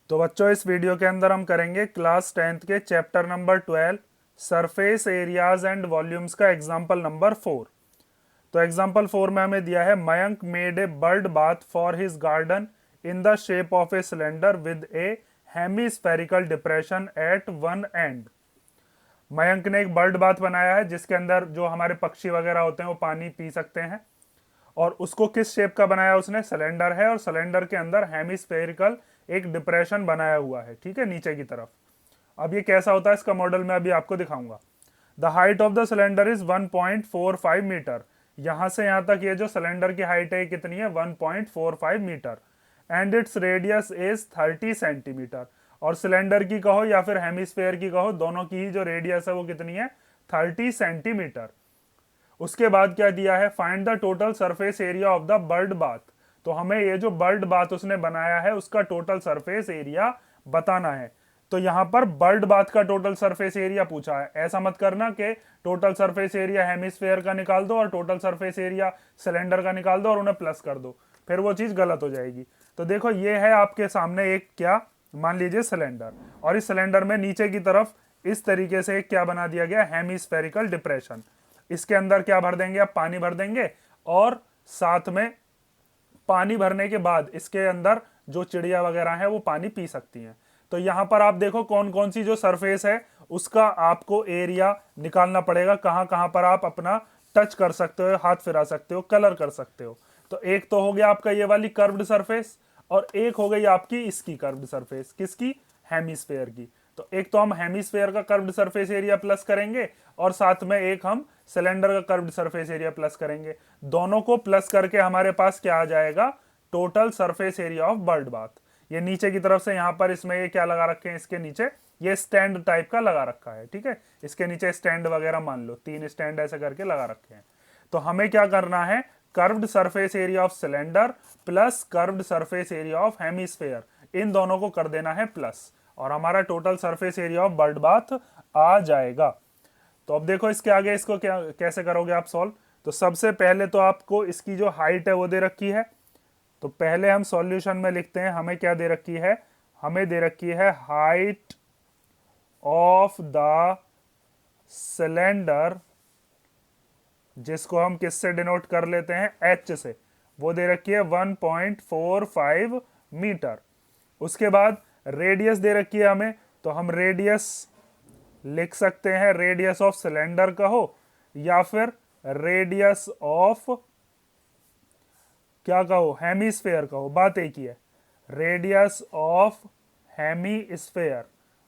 तो बच्चों इस वीडियो के अंदर हम करेंगे क्लास 10th के chapter number 12 surface areas and volumes का एग्जाम्पल नंबर 4। तो एग्जाम्पल 4 में हमें दिया है Mayank made a bird bath for his garden in the shape of a cylinder with a hemispherical depression at one end. Mayank ने एक bird bath बनाया है जिसके अंदर जो हमारे पक्षी वगैरह होते हैं वो पानी पी सकते हैं। और उसको किस शेप का बनाया उसने? सिलेंडर है और सिलेंडर के अंदर हेमिस्फेरिकल एक डिप्रेशन बनाया हुआ है, ठीक है, नीचे की तरफ। अब ये कैसा होता है इसका मॉडल मैं अभी आपको दिखाऊंगा। The height of the cylinder is 1.45 metre. यहां से यहां तक ये जो सिलेंडर की हाइट है कितनी है? 1.45 metre. And it's radius is 30 centimetre. और सिलेंडर की कहो या फिर हेमिस्फेयर की कहो, दोनों की ही जो रेडियस है वो कितनी है? 30 सेंटीमीटर। उसके बाद क्या दिया है? Find the total surface area of the bird bath. तो हमें ये जो बर्ड बाथ उसने बनाया है उसका टोटल सरफेस एरिया बताना है। तो यहां पर बर्ड बाथ का टोटल सरफेस एरिया पूछा है। ऐसा मत करना कि टोटल सरफेस एरिया हेमिस्फेयर का निकाल दो और टोटल सरफेस एरिया सिलेंडर का निकाल दो और उन्हें प्लस कर दो, फिर वो चीज गलत हो जाएगी। तो देखो ये है आपके सामने एक क्या, मान लीजिए सिलेंडर, और इस सिलेंडर में नीचे की तरफ इस तरीके से एक क्या बना दिया गया? Hemispherical depression. इसके अंदर क्या भर देंगे? आप पानी भर देंगे और साथ में पानी भरने के बाद इसके अंदर जो चिड़िया वगैरह है वो पानी पी सकती हैं। तो यहां पर आप देखो कौन कौन सी जो सरफेस है उसका आपको एरिया निकालना पड़ेगा। कहां कहां पर आप अपना टच कर सकते हो, हाथ फिरा सकते हो, कलर कर सकते हो। तो एक तो हो गया आपका ये वाली कर्व्ड सरफेस और एक हो गई आपकी इसकी कर्व्ड सरफेस। किसकी? हेमिस्फेयर की। तो एक तो हम हेमिस्फेयर का कर्व्ड सरफेस एरिया प्लस करेंगे और साथ में एक हम सिलेंडर का कर्व्ड सरफेस एरिया प्लस करेंगे। दोनों को प्लस करके हमारे पास क्या आ जाएगा? Total surface area of bird bath. ये नीचे की तरफ से यहां पर इसमें ये क्या लगा रखे हैं? इसके नीचे ये स्टैंड टाइप का लगा रखा है, ठीक है। इसके नीचे स्टैंड वगैरह मान लो 3 स्टैंड ऐसे करके लगा रखे हैं। तो हमें क्या करना है? Curved surface area of cylinder plus curved surface area of hemisphere, इन दोनों को कर देना है प्लस, और हमारा total surface area of bird bath आ जाएगा। तो अब देखो इसके आगे इसको क्या कैसे करोगे आप सॉल्व। तो सबसे पहले तो आपको इसकी जो हाइट है वो दे रखी है। तो पहले हम सॉल्यूशन में लिखते हैं, हमें क्या दे रखी है? हमें दे रखी है हाइट ऑफ द सिलेंडर, जिसको हम किससे डिनोट कर लेते हैं? एच से। वो दे रखी है 1.45 मीटर। उसके बाद रेडियस दे रखी है हमें, तो हम रेडियस लिख सकते हैं रेडियस ऑफ सिलेंडर कहो या फिर रेडियस ऑफ क्या कहो? हेमिस्फेयर कहो, बात एक ही है। रेडियस ऑफ हेमिस्फेयर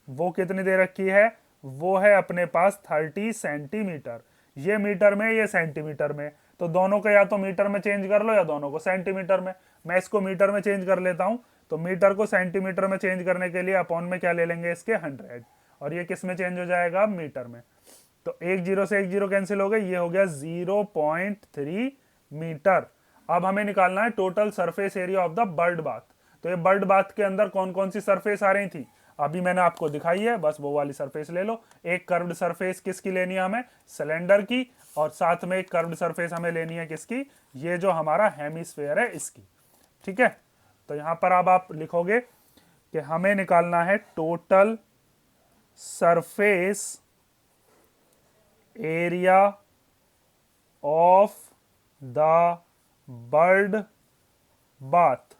वो कितनी दे रखी है? वो है अपने पास 30 सेंटीमीटर। ये मीटर में, ये सेंटीमीटर में, तो दोनों को या तो मीटर में चेंज कर लो या दोनों को सेंटीमीटर में। मैं इसको मीटर में चेंज कर लेता हूं। तो मीटर को सेंटीमीटर में चेंज करने के लिए अपॉन में क्या ले लेंगे? इसके 100, और ये किस में चेंज हो जाएगा? मीटर में। तो एक जीरो से एक जीरो कैंसिल हो गए, ये हो गया 0.3 मीटर। अब हमें निकालना है total surface area of the bird bath. तो ये बर्ड बाथ के अंदर कौन कौन सी सरफेस आ रही थी अभी मैंने आपको दिखाई है, बस वो वाली सरफेस ले लो। एक कर्व्ड सरफेस किसकी लेनी है हमें? सिलेंडर की। और साथ में एक कर्व्ड सरफेस हमें लेनी है किसकी? ये जो हमारा हेमिस्फेयर है इसकी, ठीक है। तो यहां पर अब आप लिखोगे कि हमें निकालना है total surface area of the bird bath.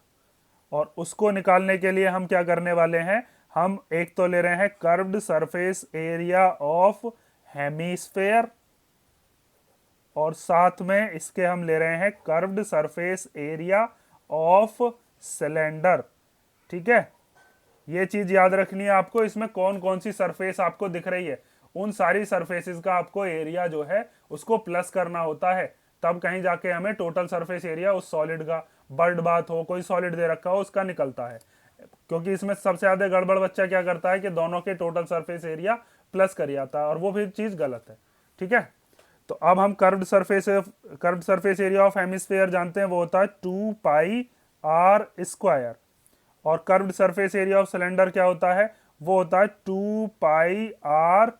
और उसको निकालने के लिए हम क्या करने वाले हैं? हम एक तो ले रहे हैं curved surface area of hemisphere और साथ में इसके हम ले रहे हैं curved surface area of cylinder, ठीक है। ये चीज याद रखनी है आपको। इसमें कौन कौन सी सरफेस आपको दिख रही है उन सारी सरफेसेस का आपको एरिया जो है उसको प्लस करना होता है, तब कहीं जाके हमें टोटल सरफेस एरिया उस सॉलिड का, बर्ड बाथ हो, कोई सॉलिड दे रखा हो, उसका निकलता है। क्योंकि इसमें सबसे ज्यादा गड़बड़ बच्चा क्या करता है कि दोनों के टोटल सरफेस एरिया प्लस कर आता है, और वो फिर चीज गलत है, ठीक है। तो अब हम curved surface area of hemisphere जानते हैं, वो होता है 2πr²। और curved surface area of cylinder क्या होता है? वो होता है 2πrh,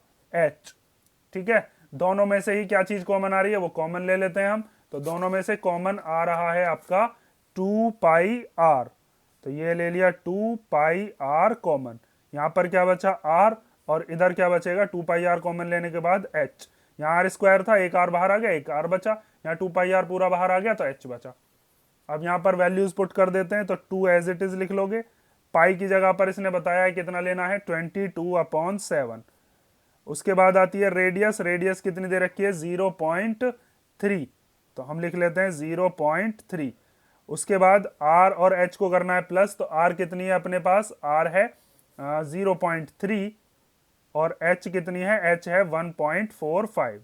ठीक है। दोनों में से ही क्या चीज कॉमन आ रही है? वो कॉमन ले लेते हैं हम। तो दोनों में से कॉमन आ रहा है आपका 2πr। तो ये ले लिया 2πr कॉमन, यहाँ पर क्या बचा r, और इधर क्या बचेगा 2πr कॉमन लेने के बाद h, यहाँ आर स्क्वायर था, एक r बाहर आ गया, एक r बचा, यहाँ 2πr पूरा बाहर आ गया तो h बचा। अब यहाँ पर वैल्यूज पुट कर देते हैं, तो 2 एज इट इज लिख लोगे, पाई की जगह पर इसने बताया है कितना लेना है 22/7। उसके बाद आती है रेडियस, रेडियस कितनी दे रखी है 0.3, तो हम लिख लेते हैं 0.3। उसके बाद r और h को करना है प्लस, तो r कितनी है अपने पास, r है 0.3 और h कितनी है, h है 1.45,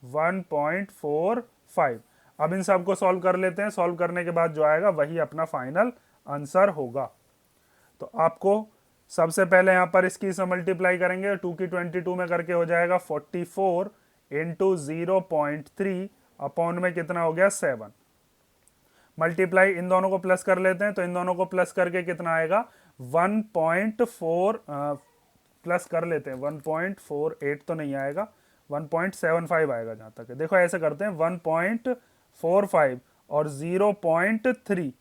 1.45। अब इन सबको सॉल्व कर लेते हैं, सॉल्व करने के बाद जो आएगा वही अपना फाइनल आंसर होगा। तो आपको सबसे पहले यहाँ पर इसकी से मल्टीप्लाई करेंगे, 2 की 22 में करके हो जाएगा 44 इंटू 0.3 अपॉन में कितना हो गया 7। मल्टीप्लाई इन दोनों को प्लस कर लेते हैं, तो इन दोनों को प्लस करके कितना आएगा 1.4 प्लस कर लेते हैं 1.48 तो नहीं आएगा, 1.75 आएगा जहां तक है। देखो ऐसे करते हैं 1.45 और 0.3,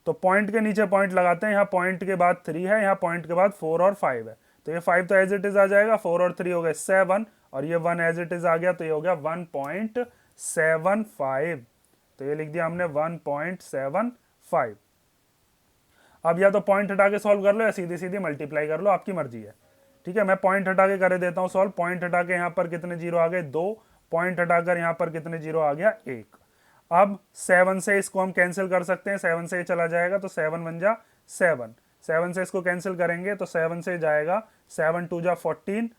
तो पॉइंट के नीचे पॉइंट लगाते हैं, यहाँ पॉइंट के बाद 3 है, यहाँ पॉइंट के बाद 4 और 5 है, तो ये 5 तो एज इट इज आ जाएगा, 4 और 3 हो गए 7 और ये 1 एज इट इज आ गया, तो ये हो गया 1.75। तो ये लिख दिया हमने 1.75। अब या तो पॉइंट हटा के सॉल्व कर लो या सीधी सीधी मल्टीप्लाई कर लो, आपकी मर्जी है। ठीक है, मैं पॉइंट हटा के कर देता हूँ सॉल्व। पॉइंट हटा के यहाँ पर कितने जीरो आ गए 2, पॉइंट हटाकर यहाँ पर कितने जीरो आ गया 1। अब 7 से इसको हम कैंसिल कर सकते हैं, 7 से चला जाएगा तो 7 बन जा 7, 7 से इसको कैंसिल करेंगे तो 7 से जाएगा 7 2 जा 14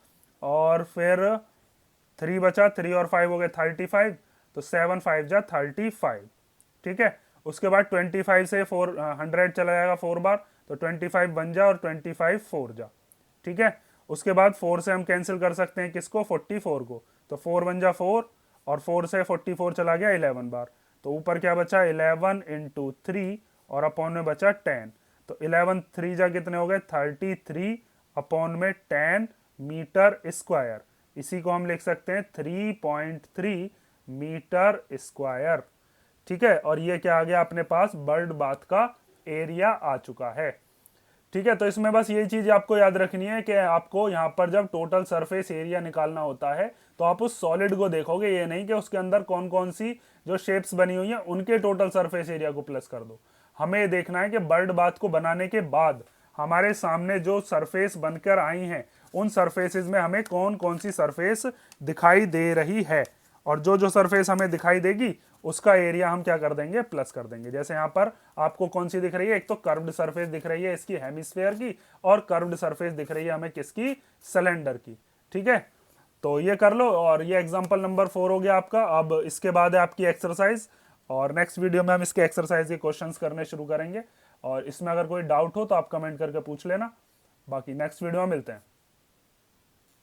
और फिर 3 बचा, 3 और 5 हो गए 35, तो 7 5 जा 35। ठीक है, उसके बाद 25 से 400 चला जाएगा 4 बार, तो 25 बन जा और 25 4 जा। ठीक है, उसके बाद 4 से हम कैंसिल कर सकते हैं किसको 44 को, तो 4 बन जा 4 और 4 से 44 चला गया 11 बार, तो ऊपर क्या बचा 11 इंटू 3 और अपॉन में बचा 10, तो 11 3 जा कितने हो गए 33 अपॉन में 10 मीटर स्क्वायर। इसी को हम लिख सकते हैं 3.3 मीटर स्क्वायर। ठीक है, और ये क्या आ गया अपने पास बर्ड बाथ का एरिया आ चुका है। ठीक है, तो इसमें बस यही चीज आपको याद रखनी है कि आपको यहाँ पर जब टोटल सरफेस एरिया निकालना होता है तो आप उस सॉलिड को देखोगे, ये नहीं कि उसके अंदर कौन कौन सी जो शेप्स बनी हुई हैं उनके टोटल सरफेस एरिया को प्लस कर दो। हमें ये देखना है कि बर्ड बाथ को बनाने के बाद हमारे सामने जो सरफेस बनकर आई हैं उन सरफेसेस में हमें कौन कौन सी सरफेस दिखाई दे रही है, और जो जो सरफेस हमें दिखाई देगी उसका एरिया हम क्या कर देंगे प्लस कर देंगे। जैसे यहाँ पर आपको कौन सी दिख रही है, एक तो कर्व्ड सरफेस दिख रही है इसकी हेमिस्फेयर की, और कर्व्ड सरफेस दिख रही है हमें किसकी सिलेंडर की। ठीक है, तो ये कर लो, और ये एग्जांपल नंबर 4 हो गया आपका। अब इसके बाद है आपकी एक्सरसाइज, और नेक्स्ट वीडियो में हम इसके एक्सरसाइज के क्वेश्चंस करने शुरू करेंगे, और इसमें अगर कोई डाउट हो तो आप कमेंट करके पूछ लेना। बाकी नेक्स्ट वीडियो में मिलते हैं।